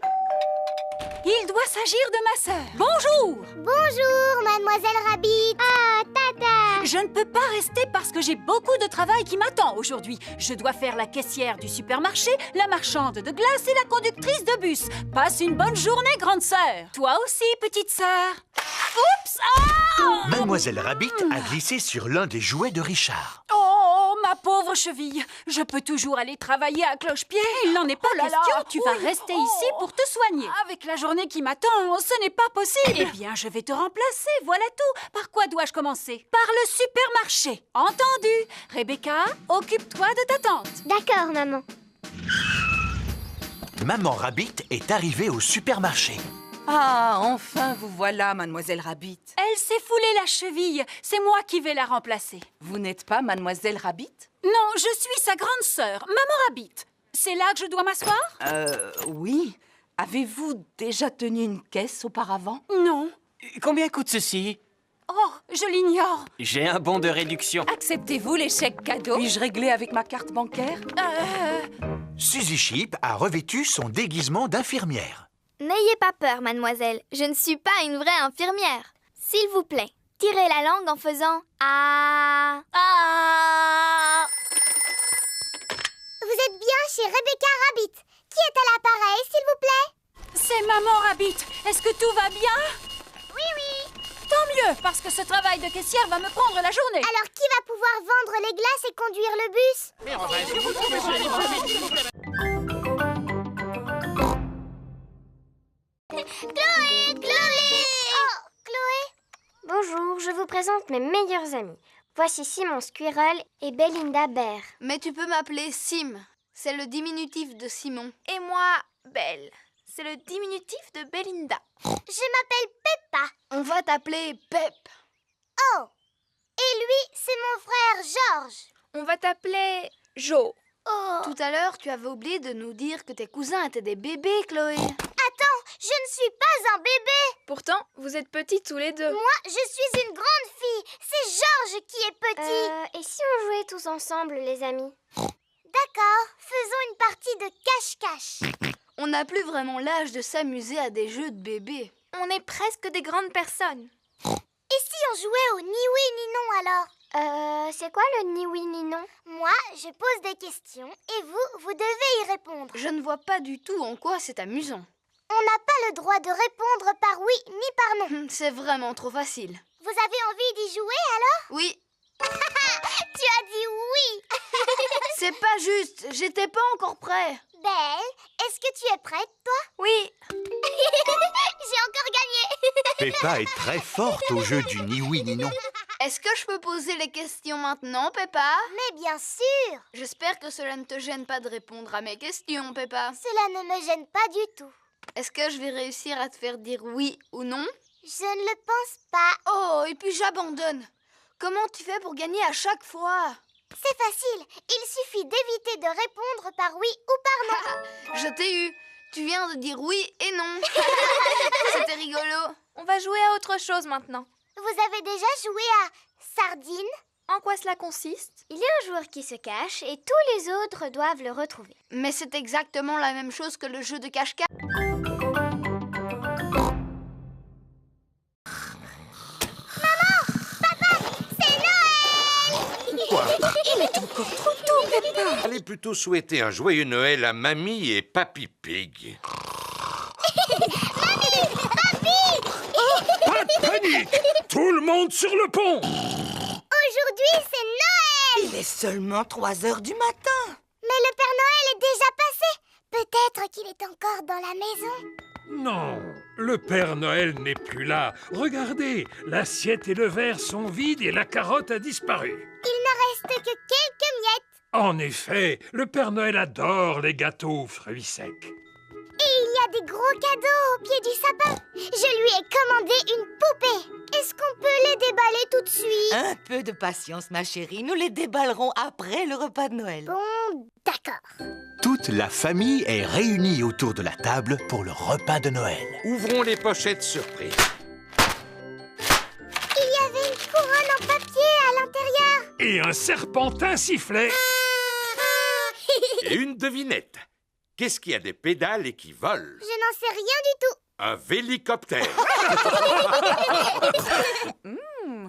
[SPEAKER 5] Il doit s'agir de ma sœur. Bonjour!
[SPEAKER 4] Bonjour, Mademoiselle Rabbit. Ah, Tata.
[SPEAKER 5] Je ne peux pas rester parce que j'ai beaucoup de travail qui m'attend aujourd'hui. Je dois faire la caissière du supermarché, la marchande de glace et la conductrice de bus. Passe une bonne journée, grande sœur. Toi aussi, petite sœur. Oups! Ah!
[SPEAKER 6] Mademoiselle Rabbit a glissé sur l'un des jouets de Richard.
[SPEAKER 5] Oh, ma pauvre cheville. Je peux toujours aller travailler à cloche-pied. Il n'en est pas question. Tu vas rester ici pour te soigner. Avec la journée qui m'attend, ce n'est pas possible. Eh bien, je vais te remplacer. Voilà tout. Par quoi dois-je commencer? Par le supermarché. Entendu. Rebecca, occupe-toi de ta tante.
[SPEAKER 4] D'accord, Maman.
[SPEAKER 6] Maman Rabbit est arrivée au supermarché.
[SPEAKER 12] Ah, enfin vous voilà, Mademoiselle Rabbit.
[SPEAKER 5] Elle s'est foulée la cheville. C'est moi qui vais la remplacer.
[SPEAKER 12] Vous n'êtes pas Mademoiselle Rabbit?
[SPEAKER 5] Non, je suis sa grande sœur, Maman Rabbit. C'est là que je dois m'asseoir?
[SPEAKER 12] Oui. Avez-vous déjà tenu une caisse auparavant?
[SPEAKER 5] Non.
[SPEAKER 13] Combien coûte ceci?
[SPEAKER 5] Oh, je l'ignore.
[SPEAKER 13] J'ai un bon de réduction.
[SPEAKER 5] Acceptez-vous les chèques cadeaux?
[SPEAKER 12] Puis-je régler avec ma carte bancaire?
[SPEAKER 6] Suzy Sheep a revêtu son déguisement d'infirmière.
[SPEAKER 4] N'ayez pas peur, mademoiselle. Je ne suis pas une vraie infirmière. S'il vous plaît, tirez la langue en faisant « Ah ». Ah. Vous êtes bien chez Rebecca Rabbit. Qui est à l'appareil, s'il vous plaît?
[SPEAKER 5] C'est Maman Rabbit. Est-ce que tout va bien?
[SPEAKER 4] Oui, oui.
[SPEAKER 5] Tant mieux, parce que ce travail de caissière va me prendre la journée.
[SPEAKER 4] Alors, qui va pouvoir vendre les glaces et conduire le bus? Chloé! Chloé! Oh, Chloé!
[SPEAKER 9] Bonjour, je vous présente mes meilleurs amis. Voici Simon Squirrel et Belinda Bear.
[SPEAKER 15] Mais tu peux m'appeler Sim. C'est le diminutif de Simon. Et moi, Belle. C'est le diminutif de Belinda.
[SPEAKER 4] Je m'appelle Peppa.
[SPEAKER 15] On va t'appeler Pep.
[SPEAKER 4] Oh! Et lui, c'est mon frère George.
[SPEAKER 15] On va t'appeler Jo.
[SPEAKER 4] Oh!
[SPEAKER 15] Tout à l'heure, tu avais oublié de nous dire que tes cousins étaient des bébés, Chloé.
[SPEAKER 4] Attends, je ne suis pas un bébé.
[SPEAKER 15] Pourtant, vous êtes petits tous les deux.
[SPEAKER 4] Moi, je suis une grande fille. C'est George qui est petit.
[SPEAKER 9] Et si on jouait tous ensemble, les amis?
[SPEAKER 4] D'accord, faisons une partie de cache-cache.
[SPEAKER 15] On n'a plus vraiment l'âge de s'amuser à des jeux de bébés. on est presque des grandes personnes.
[SPEAKER 4] Et si on jouait au ni oui ni non alors?
[SPEAKER 9] C'est quoi le ni oui ni non?
[SPEAKER 4] Moi, je pose des questions et vous devez y répondre.
[SPEAKER 15] Je ne vois pas du tout en quoi c'est amusant.
[SPEAKER 4] On n'a pas le droit de répondre par oui ni par non.
[SPEAKER 15] C'est vraiment trop facile.
[SPEAKER 4] Vous avez envie d'y jouer alors?
[SPEAKER 15] Oui.
[SPEAKER 4] Tu as dit oui.
[SPEAKER 15] C'est pas juste, j'étais pas encore prêt.
[SPEAKER 4] Belle, est-ce que tu es prête, toi?
[SPEAKER 15] Oui.
[SPEAKER 4] J'ai encore gagné.
[SPEAKER 6] Peppa est très forte au jeu du ni oui ni non.
[SPEAKER 15] Est-ce que je peux poser les questions maintenant, Peppa?
[SPEAKER 4] Mais bien sûr.
[SPEAKER 15] J'espère que cela ne te gêne pas de répondre à mes questions, Peppa.
[SPEAKER 4] Cela ne me gêne pas du tout.
[SPEAKER 15] Est-ce que je vais réussir à te faire dire oui ou non?
[SPEAKER 4] Je ne le pense pas.
[SPEAKER 15] Oh, et puis j'abandonne. Comment tu fais pour gagner à chaque fois?
[SPEAKER 4] C'est facile. Il suffit d'éviter de répondre par oui ou par non.
[SPEAKER 15] Je t'ai eu. Tu viens de dire oui et non. C'était rigolo.
[SPEAKER 17] On va jouer à autre chose maintenant.
[SPEAKER 4] Vous avez déjà joué à Sardine?
[SPEAKER 17] En quoi cela consiste?
[SPEAKER 9] Il y a un joueur qui se cache et tous les autres doivent le retrouver.
[SPEAKER 15] Mais c'est exactement la même chose que le jeu de cache-cache.
[SPEAKER 2] Il est encore trop tôt, Peppa.
[SPEAKER 1] Allez plutôt souhaiter un joyeux Noël à Mamie et Papy Pig.
[SPEAKER 14] Pas de panique! Tout le monde sur le pont!
[SPEAKER 4] Aujourd'hui, c'est Noël!
[SPEAKER 10] Il est seulement 3 heures du matin.
[SPEAKER 4] Mais le Père Noël est déjà passé. Peut-être qu'il est encore dans la maison.
[SPEAKER 14] Non, le Père Noël n'est plus là. Regardez, l'assiette et le verre sont vides et la carotte a disparu.
[SPEAKER 4] Il ne reste que quelques miettes.
[SPEAKER 14] En effet, le Père Noël adore les gâteaux aux fruits secs.
[SPEAKER 4] Et il y a des gros cadeaux au pied du sapin. Je lui ai commandé une poupée. Est-ce qu'on peut les déballer tout de suite?
[SPEAKER 10] Un peu de patience, ma chérie. Nous les déballerons après le repas de Noël.
[SPEAKER 4] Bon, d'accord.
[SPEAKER 6] Toute la famille est réunie autour de la table pour le repas de Noël.
[SPEAKER 1] Ouvrons les pochettes surprises.
[SPEAKER 4] Il y avait une couronne en papier à l'intérieur.
[SPEAKER 14] Et un serpentin sifflet.
[SPEAKER 1] Et une devinette. Qu'est-ce qui a des pédales et qui vole?
[SPEAKER 4] Je n'en sais rien du tout.
[SPEAKER 1] Un vélicoptère.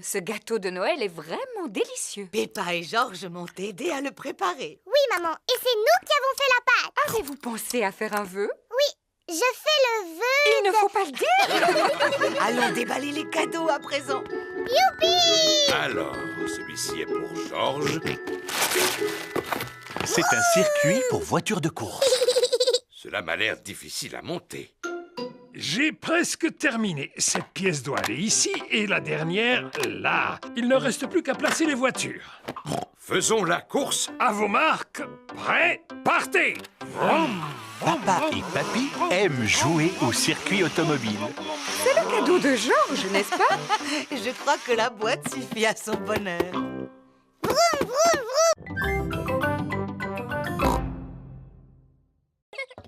[SPEAKER 2] Ce gâteau de Noël est vraiment délicieux.
[SPEAKER 10] Peppa et Georges m'ont aidé à le préparer.
[SPEAKER 4] Oui, maman. Et c'est nous qui avons fait la pâte.
[SPEAKER 2] Avez-vous pensé à faire un vœu?
[SPEAKER 4] Oui, je fais le vœu.
[SPEAKER 2] Il ne faut pas le dire.
[SPEAKER 10] Allons déballer les cadeaux à présent.
[SPEAKER 4] Youpi!
[SPEAKER 1] Alors, celui-ci est pour Georges.
[SPEAKER 6] C'est un circuit pour voitures de course.
[SPEAKER 1] Cela m'a l'air difficile à monter.
[SPEAKER 14] J'ai presque terminé. Cette pièce doit aller ici et la dernière là. Il ne reste plus qu'à placer les voitures.
[SPEAKER 1] Faisons la course.
[SPEAKER 14] À vos marques, prêts, partez!
[SPEAKER 6] Papa et Papy aiment jouer au circuit automobile.
[SPEAKER 2] C'est le cadeau de Georges, n'est-ce pas?
[SPEAKER 10] Je crois que la boîte suffit à son bonheur.
[SPEAKER 4] Vroom, vroom, vroom.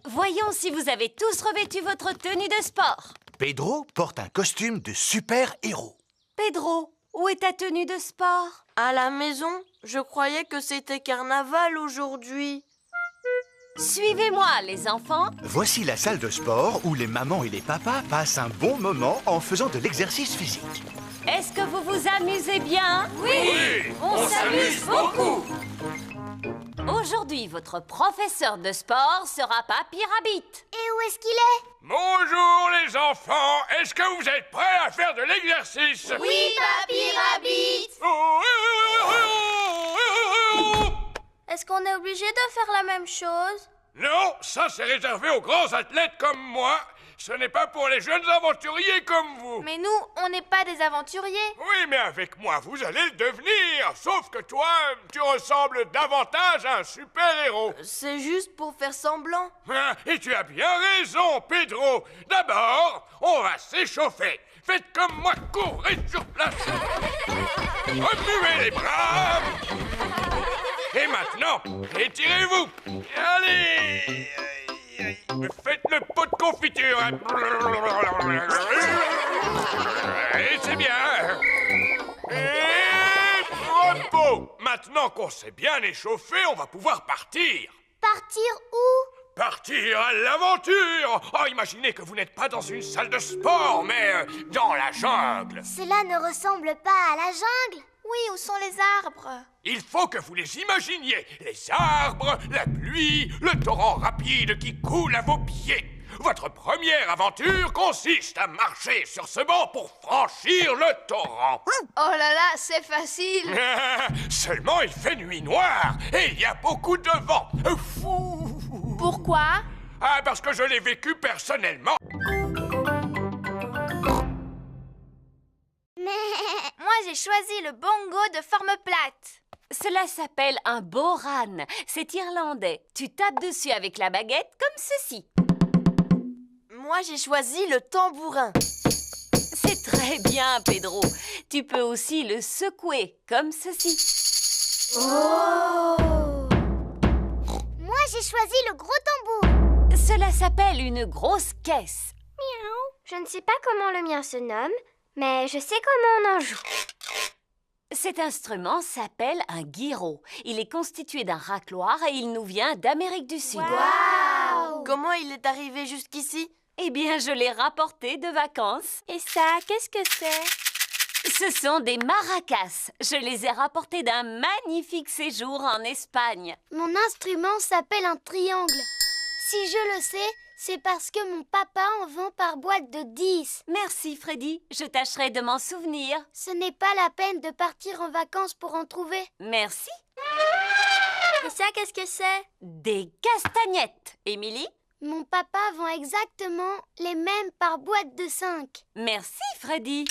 [SPEAKER 8] Voyons si vous avez tous revêtu votre tenue de sport.
[SPEAKER 6] Pedro porte un costume de super-héros.
[SPEAKER 8] Pedro, où est ta tenue de sport?
[SPEAKER 16] À la maison, je croyais que c'était carnaval aujourd'hui.
[SPEAKER 8] Suivez-moi, les enfants.
[SPEAKER 6] Voici la salle de sport où les mamans et les papas passent un bon moment en faisant de l'exercice physique.
[SPEAKER 8] Est-ce que vous vous amusez bien?
[SPEAKER 11] Oui, on s'amuse beaucoup.
[SPEAKER 8] Aujourd'hui, votre professeur de sport sera Papy Rabbit.
[SPEAKER 4] Et où est-ce qu'il est?
[SPEAKER 11] Bonjour les enfants, est-ce que vous êtes prêts à faire de l'exercice?
[SPEAKER 15] Oui, Papy Rabbit.
[SPEAKER 9] Est-ce qu'on est obligé de faire la même chose?
[SPEAKER 11] Non, ça c'est réservé aux grands athlètes comme moi. Ce n'est pas pour les jeunes aventuriers comme vous.
[SPEAKER 17] Mais nous, on n'est pas des aventuriers.
[SPEAKER 11] Oui, mais avec moi, vous allez le devenir. Sauf que toi, tu ressembles davantage à un super-héros.
[SPEAKER 16] C'est juste pour faire semblant.
[SPEAKER 11] Ah, et tu as bien raison, Pedro. D'abord, on va s'échauffer. Faites comme moi, courez sur place. Remuez les bras. Et maintenant, étirez-vous. Allez. Faites le pot de confiture. Et c'est bien. Et repos. Maintenant qu'on s'est bien échauffé, on va pouvoir partir.
[SPEAKER 4] Partir où?
[SPEAKER 11] Partir à l'aventure! Oh, imaginez que vous n'êtes pas dans une salle de sport, mais dans la jungle!
[SPEAKER 4] Cela ne ressemble pas à la jungle.
[SPEAKER 17] Oui, où sont les arbres?
[SPEAKER 11] Il faut que vous les imaginiez! Les arbres, la pluie, le torrent rapide qui coule à vos pieds! Votre première aventure consiste à marcher sur ce banc pour franchir le torrent.
[SPEAKER 15] Oh là là, c'est facile.
[SPEAKER 11] Seulement, il fait nuit noire et il y a beaucoup de vent. Fou.
[SPEAKER 17] Pourquoi?
[SPEAKER 11] Ah, parce que je l'ai vécu personnellement.
[SPEAKER 17] Moi, j'ai choisi le bongo de forme plate.
[SPEAKER 8] Cela s'appelle un boran. C'est irlandais. Tu tapes dessus avec la baguette comme ceci.
[SPEAKER 16] Moi, j'ai choisi le tambourin.
[SPEAKER 8] C'est très bien, Pedro. Tu peux aussi le secouer comme ceci.
[SPEAKER 4] Oh! Moi, j'ai choisi le gros tambour.
[SPEAKER 8] Cela s'appelle une grosse caisse.
[SPEAKER 9] Miaou. Je ne sais pas comment le mien se nomme, mais je sais comment on en joue.
[SPEAKER 8] Cet instrument s'appelle un guiro. Il est constitué d'un racloir et il nous vient d'Amérique du Sud.
[SPEAKER 16] Wow! Comment il est arrivé jusqu'ici?
[SPEAKER 8] Eh bien, je l'ai rapporté de vacances.
[SPEAKER 17] Et ça, qu'est-ce que c'est?
[SPEAKER 8] Ce sont des maracas. Je les ai rapportés d'un magnifique séjour en Espagne.
[SPEAKER 9] Mon instrument s'appelle un triangle. Si je le sais, c'est parce que mon papa en vend par boîte de 10.
[SPEAKER 8] Merci, Freddy. Je tâcherai de m'en souvenir.
[SPEAKER 9] Ce n'est pas la peine de partir en vacances pour en trouver.
[SPEAKER 8] Merci.
[SPEAKER 17] Et ça, qu'est-ce que c'est?
[SPEAKER 8] Des castagnettes. Émilie?
[SPEAKER 9] Mon papa vend exactement les mêmes par boîte de 5.
[SPEAKER 8] Merci, Freddy.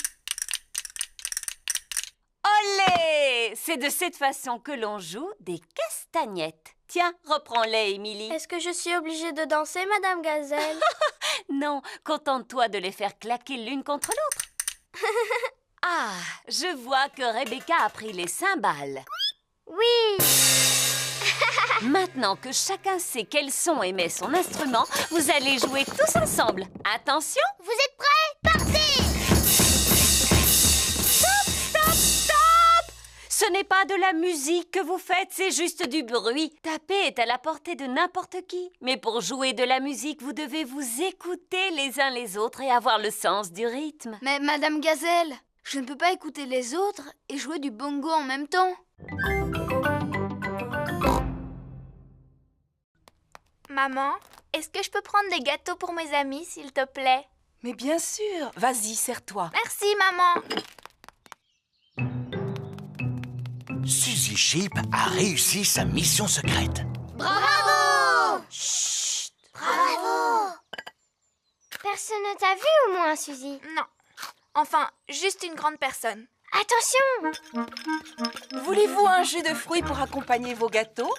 [SPEAKER 8] Olé! C'est de cette façon que l'on joue des castagnettes. Tiens, reprends-les, Émilie.
[SPEAKER 9] Est-ce que je suis obligée de danser, Madame Gazelle?
[SPEAKER 8] Non, contente-toi de les faire claquer l'une contre l'autre. Ah, je vois que Rebecca a pris les cymbales.
[SPEAKER 9] Oui!
[SPEAKER 8] Maintenant que chacun sait quel son émet son instrument, vous allez jouer tous ensemble. Attention!
[SPEAKER 4] Vous êtes prêts? Partez!
[SPEAKER 8] Stop, stop, stop! Ce n'est pas de la musique que vous faites, c'est juste du bruit. Taper est à la portée de n'importe qui. Mais pour jouer de la musique, vous devez vous écouter les uns les autres et avoir le sens du rythme.
[SPEAKER 15] Mais Madame Gazelle, je ne peux pas écouter les autres et jouer du bongo en même temps.
[SPEAKER 17] Maman, est-ce que je peux prendre des gâteaux pour mes amis, s'il te plaît?
[SPEAKER 12] Mais bien sûr. Vas-y, serre-toi.
[SPEAKER 17] Merci, maman.
[SPEAKER 6] Suzy Sheep a réussi sa mission secrète.
[SPEAKER 4] Bravo!
[SPEAKER 6] Chut!
[SPEAKER 4] Bravo!
[SPEAKER 9] Personne ne t'a vu au moins, Suzy?
[SPEAKER 17] Non. Enfin, juste une grande personne.
[SPEAKER 9] Attention!
[SPEAKER 12] Voulez-vous un jus de fruits pour accompagner vos gâteaux?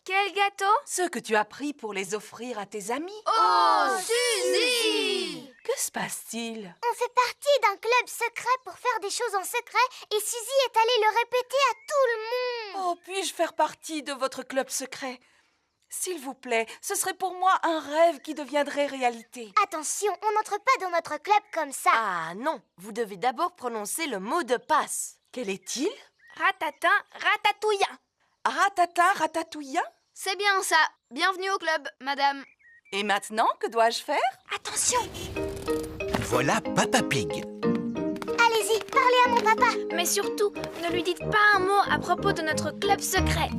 [SPEAKER 17] Quel gâteau?
[SPEAKER 12] Ceux que tu as pris pour les offrir à tes amis.
[SPEAKER 15] Oh, Suzy!
[SPEAKER 12] Que se passe-t-il?
[SPEAKER 4] On fait partie d'un club secret pour faire des choses en secret et Suzy est allée le répéter à tout le monde.
[SPEAKER 12] Oh, puis-je faire partie de votre club secret? S'il vous plaît, ce serait pour moi un rêve qui deviendrait réalité.
[SPEAKER 4] Attention, on n'entre pas dans notre club comme ça.
[SPEAKER 16] Ah non, vous devez d'abord prononcer le mot de passe.
[SPEAKER 12] Quel est-il?
[SPEAKER 17] Ratatin, ratatouillant.
[SPEAKER 12] Ratatin, ratatouillant?
[SPEAKER 15] C'est bien ça. Bienvenue au club, madame.
[SPEAKER 12] Et maintenant, que dois-je faire?
[SPEAKER 17] Attention!
[SPEAKER 6] Voilà Papa Pig.
[SPEAKER 4] Allez-y, parlez à mon papa.
[SPEAKER 17] Mais surtout, ne lui dites pas un mot à propos de notre club secret.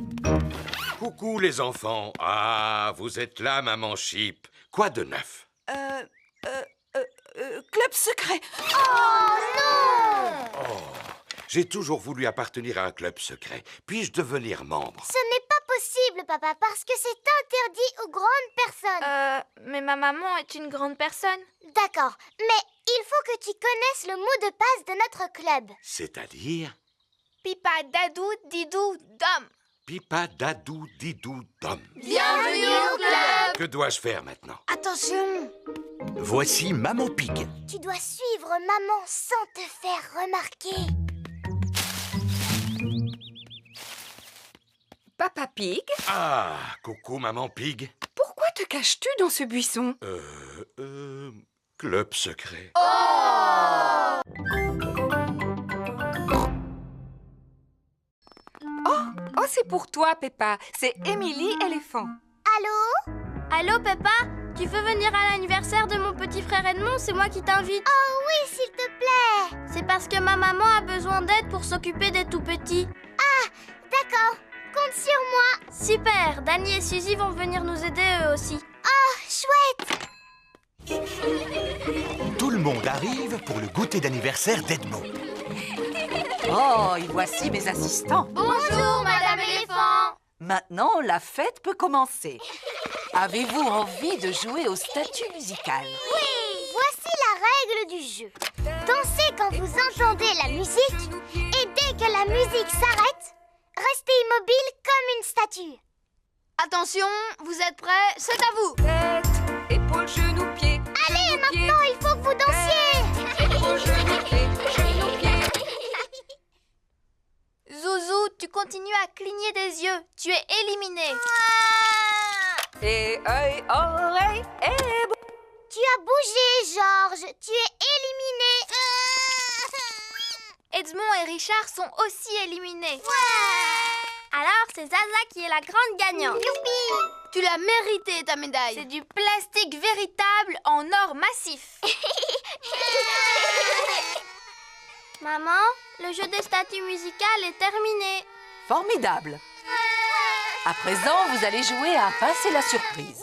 [SPEAKER 1] Coucou les enfants. Ah, vous êtes là, maman Sheep. Quoi de neuf?
[SPEAKER 12] Club secret.
[SPEAKER 4] Oh non!
[SPEAKER 1] Oh, j'ai toujours voulu appartenir à un club secret. Puis-je devenir membre?
[SPEAKER 4] Ce n'est pas possible, papa, parce que c'est interdit aux grandes personnes.
[SPEAKER 17] Mais ma maman est une grande personne.
[SPEAKER 4] D'accord, mais il faut que tu connaisses le mot de passe de notre club.
[SPEAKER 1] C'est-à-dire?
[SPEAKER 17] Pipa, dadou, didou, dom.
[SPEAKER 1] Pipa, dadou, didou, dom.
[SPEAKER 15] Bienvenue au club!
[SPEAKER 1] Que dois-je faire maintenant?
[SPEAKER 4] Attention!
[SPEAKER 6] Voici Maman Pig.
[SPEAKER 4] Tu dois suivre maman sans te faire remarquer.
[SPEAKER 2] Papa Pig,
[SPEAKER 1] Ah, coucou maman Pig.
[SPEAKER 2] pourquoi te caches-tu dans ce buisson?
[SPEAKER 1] Club secret.
[SPEAKER 2] Oh, c'est pour toi, Peppa. C'est Émilie éléphant.
[SPEAKER 4] Allô?
[SPEAKER 15] Allô, Peppa? Tu veux venir à l'anniversaire de mon petit frère Edmond? C'est moi qui t'invite.
[SPEAKER 4] Oh oui, s'il te plaît.
[SPEAKER 15] C'est parce que ma maman a besoin d'aide pour s'occuper des tout-petits.
[SPEAKER 4] Ah, d'accord. Compte sur moi.
[SPEAKER 15] Super. Danny et Suzy vont venir nous aider eux aussi.
[SPEAKER 4] Oh, chouette.
[SPEAKER 6] Tout le monde arrive pour le goûter d'anniversaire d'Edmond.
[SPEAKER 18] Oh, et voici mes assistants.
[SPEAKER 15] Bonjour, Madame Éléphant.
[SPEAKER 18] Maintenant, la fête peut commencer. Avez-vous envie de jouer au statut musical?
[SPEAKER 4] Oui, voici la règle du jeu. Dansez quand vous entendez la musique et dès que la musique s'arrête, restez immobile comme une statue.
[SPEAKER 15] Attention, vous êtes prêts? C'est à vous.
[SPEAKER 2] Tête, épaules, genoux, pieds.
[SPEAKER 4] Allez, maintenant, il faut que vous dansiez.
[SPEAKER 2] Épaules, genoux, pieds, genoux, pieds.
[SPEAKER 15] Zouzou, tu continues à cligner des yeux. Tu es éliminé.
[SPEAKER 2] Et œil, oreille, et bouche.
[SPEAKER 4] Tu as bougé, Georges. Tu es éliminé.
[SPEAKER 15] Edmond et Richard sont aussi éliminés. Alors, c'est Zaza qui est la grande gagnante.
[SPEAKER 4] Youpi!
[SPEAKER 15] Tu l'as mérité, ta médaille. C'est du plastique véritable en or massif. Maman, le jeu des statues musicales est terminé.
[SPEAKER 18] Formidable. À présent, vous allez jouer à passer la surprise.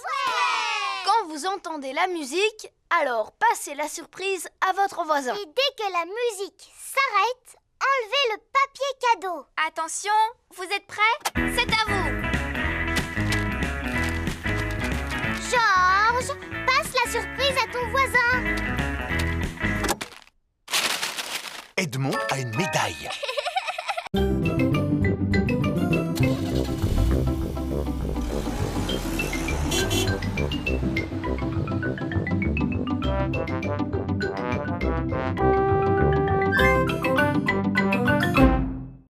[SPEAKER 15] Quand vous entendez la musique, alors passez la surprise à votre voisin.
[SPEAKER 4] Et dès que la musique s'arrête, enlevez le papier cadeau.
[SPEAKER 15] Attention, vous êtes prêts? C'est à vous.
[SPEAKER 4] Georges, passe la surprise à ton voisin.
[SPEAKER 6] Edmond a une médaille.